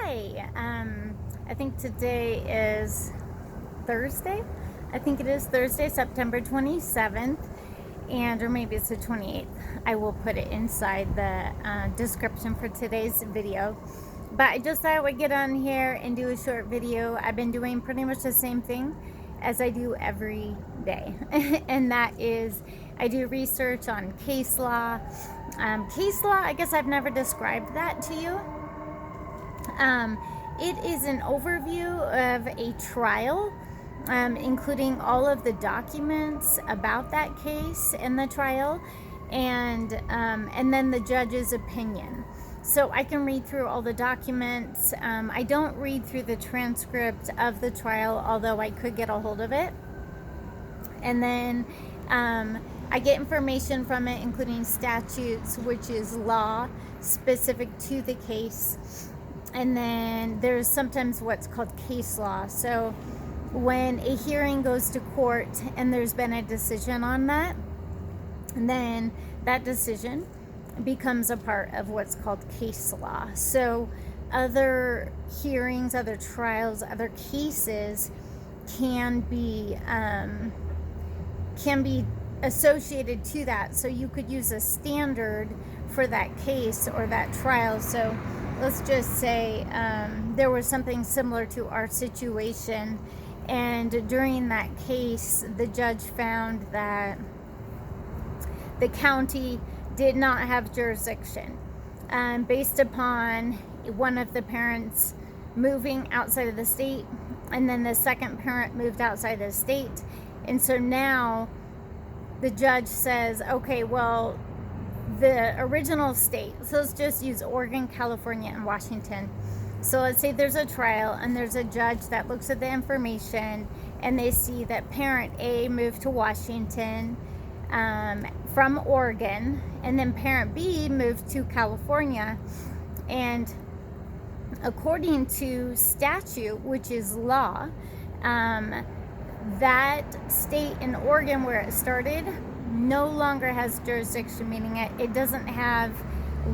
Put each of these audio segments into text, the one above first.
Hi. I think today is Thursday. I think it is Thursday, September 27th, or maybe it's the 28th. I will put it inside the description for today's video. But I just thought I would get on here and do a short video. I've been doing pretty much the same thing as I do every day, and that is I do research on case law. Case law, I guess I've never described that to you. It is an overview of a trial, including all of the documents about that case and the trial, and then the judge's opinion. So I can read through all the documents. I don't read through the transcript of the trial, although I could get a hold of it. And then I get information from it, including statutes, which is law specific to the case. And then there's sometimes what's called case law. So when a hearing goes to court and there's been a decision on that, then that decision becomes a part of what's called case law. So other hearings, other trials, other cases can be associated to that. So you could use a standard for that case or that trial. So let's just say there was something similar to our situation, and during that case the judge found that the county did not have jurisdiction based upon one of the parents moving outside of the state, and then the second parent moved outside of the state. And so now the judge says, okay, well, the original state, so let's just use Oregon, California, and Washington. So let's say there's a trial and there's a judge that looks at the information and they see that parent A moved to Washington from Oregon, and then parent B moved to California. And according to statute, which is law, that state in Oregon where it started no longer has jurisdiction, meaning it doesn't have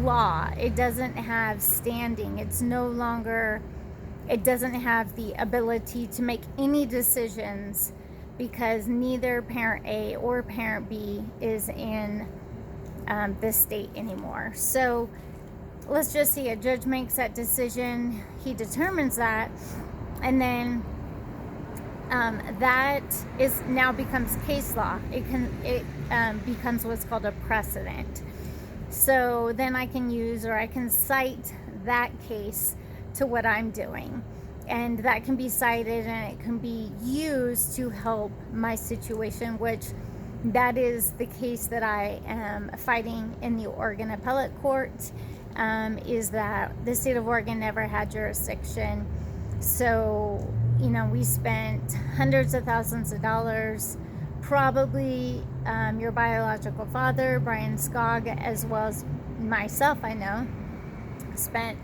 law, it doesn't have standing, it doesn't have the ability to make any decisions, because neither parent A or parent B is in this state anymore. So let's just see, a judge makes that decision, he determines that, and then that is now becomes case law. It becomes what's called a precedent. So then I can cite that case to what I'm doing, and that can be cited and it can be used to help my situation, which that is the case that I am fighting in the Oregon Appellate Court, is that the state of Oregon never had jurisdiction. So we spent hundreds of thousands of dollars, probably your biological father, Brian Skog, as well as myself, I know, spent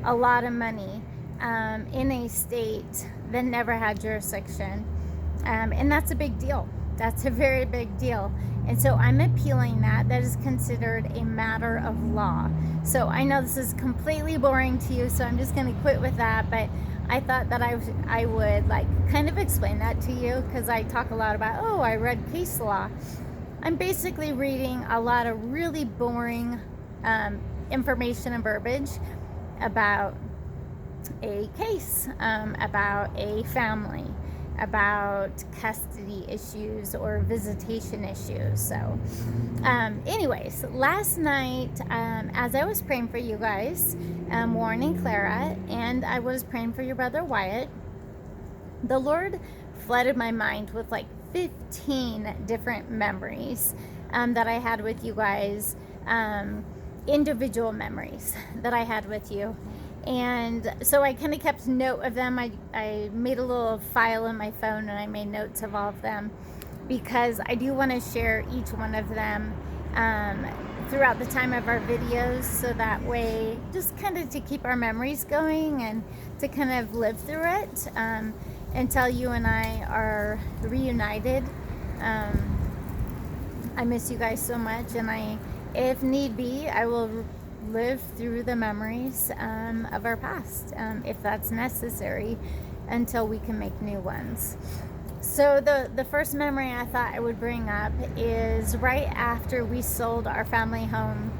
a lot of money in a state that never had jurisdiction. And that's a big deal. That's a very big deal. And so I'm appealing that. That is considered a matter of law. So I know this is completely boring to you, so I'm just going to quit with that. But I thought that I would kind of explain that to you, because I talk a lot about, I read case law. I'm basically reading a lot of really boring information and verbiage about a case, about a family, about custody issues or visitation issues. So anyways, last night as I was praying for you guys, Warren and Clara, and I was praying for your brother Wyatt, the Lord flooded my mind with 15 different memories that I had with you guys, individual memories that I had with you. And so I kind of kept note of them. I made a little file in my phone and I made notes of all of them, because I do want to share each one of them throughout the time of our videos, so that way just kind of to keep our memories going and to kind of live through it until you and I are reunited. I miss you guys so much, and if need be, I will live through the memories of our past, if that's necessary, until we can make new ones. So the first memory I thought I would bring up is right after we sold our family home,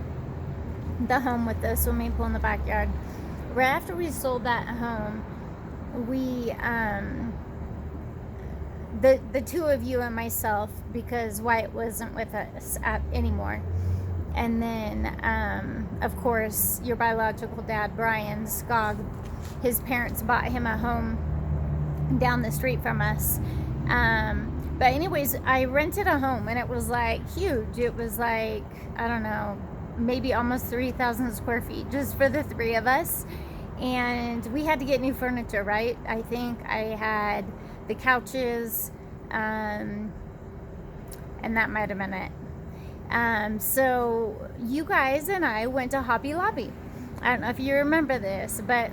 the home with the swimming pool in the backyard. Right after we sold that home, we the two of you and myself, because Wyatt wasn't with us anymore, and then of course your biological dad Brian Skog, his parents bought him a home down the street from us. But anyways, I rented a home, and it was like huge. It was like, I don't know, maybe almost 3,000 square feet just for the three of us. And we had to get new furniture, right? I think I had the couches, and that might have been it. So you guys and I went to Hobby Lobby. I don't know if you remember this, but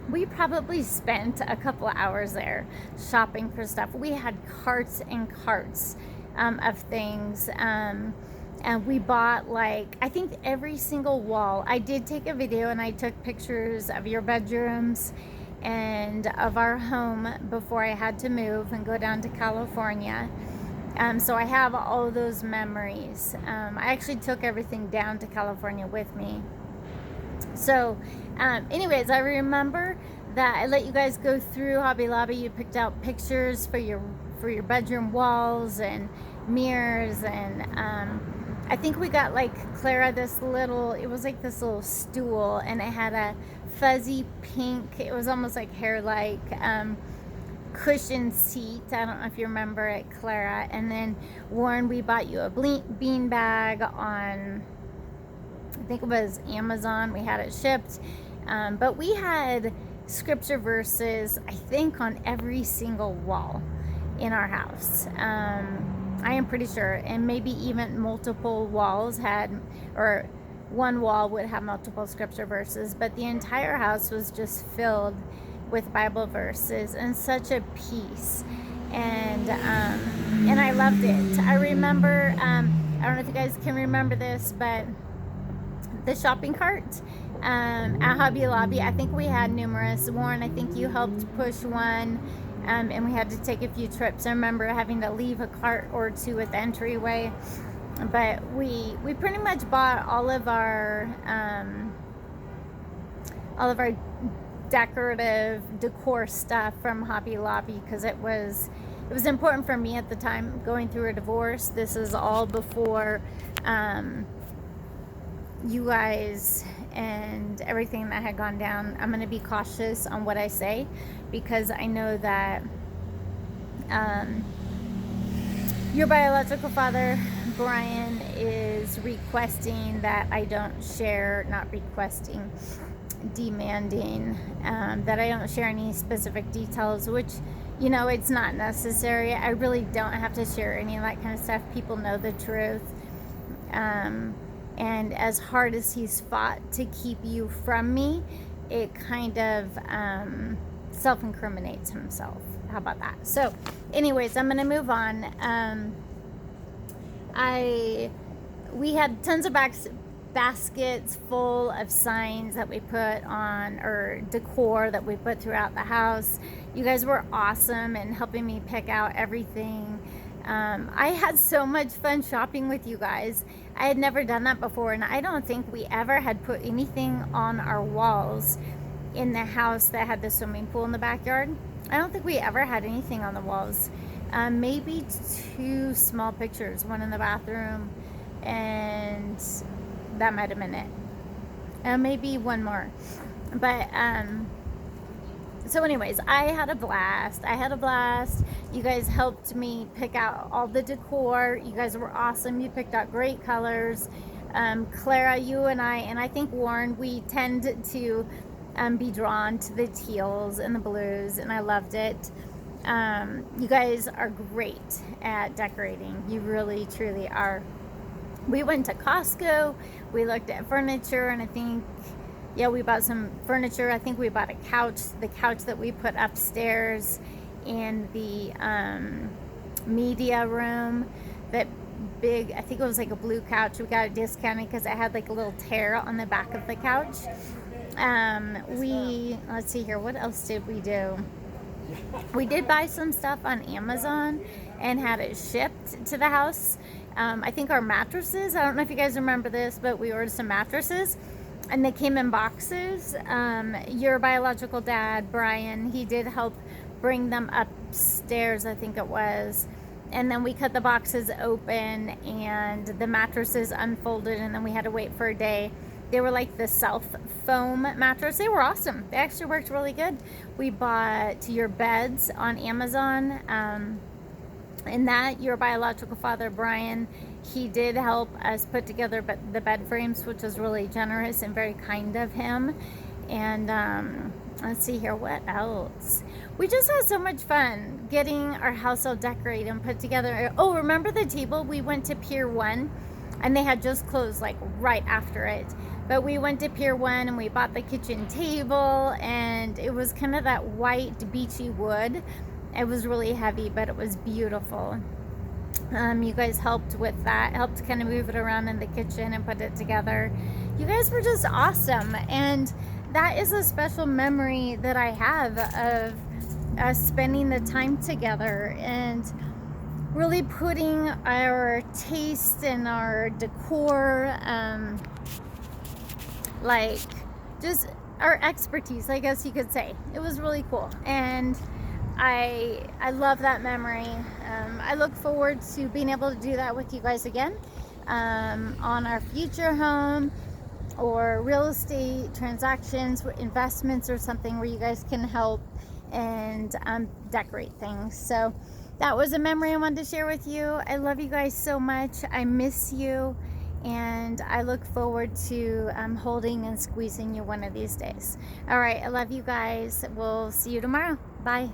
we probably spent a couple hours there shopping for stuff. We had carts and carts of things. And we bought, like, I think every single wall. I did take a video and I took pictures of your bedrooms and of our home before I had to move and go down to California. So I have all those memories. I actually took everything down to California with me. So anyways, I remember that I let you guys go through Hobby Lobby. You picked out pictures for your bedroom walls and mirrors, and I think we got, like, Clara this little, it was like this little stool, and it had a fuzzy pink, it was almost like hair-like cushion seat. I don't know if you remember it, Clara. And then Warren, we bought you a bean bag on, I think it was Amazon. We had it shipped. But we had scripture verses, I think, on every single wall in our house. I am pretty sure. And maybe even multiple walls had, or one wall would have multiple scripture verses. But the entire house was just filled with Bible verses, and such a peace. And I loved it. I remember, I don't know if you guys can remember this, but the shopping cart at Hobby Lobby, I think we had numerous. Warren, I think you helped push one, and we had to take a few trips. I remember having to leave a cart or two at the entryway, but we pretty much bought all of our decorative decor stuff from Hobby Lobby, because it was important for me at the time, going through a divorce. This is all before you guys and everything that had gone down. I'm going to be cautious on what I say, because I know that your biological father, Brian, is requesting that I don't share, not requesting, demanding that I don't share any specific details, which, you know, it's not necessary. I really don't have to share any of that kind of stuff. People know the truth. And as hard as he's fought to keep you from me, it kind of self-incriminates himself. How about that? So anyways, I'm going to move on. We had tons of baskets full of signs that we put on, or decor that we put throughout the house. You guys were awesome in helping me pick out everything. I had so much fun shopping with you guys. I had never done that before, and I don't think we ever had put anything on our walls in the house that had the swimming pool in the backyard. I don't think we ever had anything on the walls. Maybe two small pictures, one in the bathroom, and that might have been it. Maybe one more. But so anyways, I had a blast. You guys helped me pick out all the decor. You guys were awesome. You picked out great colors. Clara, you and I think Warren, we tend to be drawn to the teals and the blues, and I loved it. You guys are great at decorating. You really, truly are. We went to Costco. We looked at furniture, and I think, yeah, we bought some furniture. I think we bought a couch, the couch that we put upstairs in the media room, that big, I think it was like a blue couch. We got it discounted because it had like a little tear on the back of the couch. Let's see here, what else did we do? We did buy some stuff on Amazon and had it shipped to the house. I think our mattresses, I don't know if you guys remember this, but we ordered some mattresses and they came in boxes. Your biological dad, Brian, he did help bring them upstairs, I think it was. And then we cut the boxes open and the mattresses unfolded, and then we had to wait for a day. They were like the self foam mattress. They were awesome. They actually worked really good. We bought your beds on Amazon. And that your biological father, Brian, he did help us put together the bed frames, which was really generous and very kind of him. And let's see here, what else? We just had so much fun getting our house all decorated and put together. Oh, remember the table? We went to Pier 1 and they had just closed like right after it. But we went to Pier 1 and we bought the kitchen table, and it was kind of that white beachy wood. It was really heavy, but it was beautiful. You guys helped with that, helped kind of move it around in the kitchen and put it together. You guys were just awesome. And that is a special memory that I have of us spending the time together and really putting our taste and our decor, like just our expertise, I guess you could say. It was really cool. And I love that memory. I look forward to being able to do that with you guys again on our future home or real estate transactions, investments, or something where you guys can help and decorate things. So that was a memory I wanted to share with you. I love you guys so much. I miss you, and I look forward to holding and squeezing you one of these days. All right, I love you guys. We'll see you tomorrow. Bye.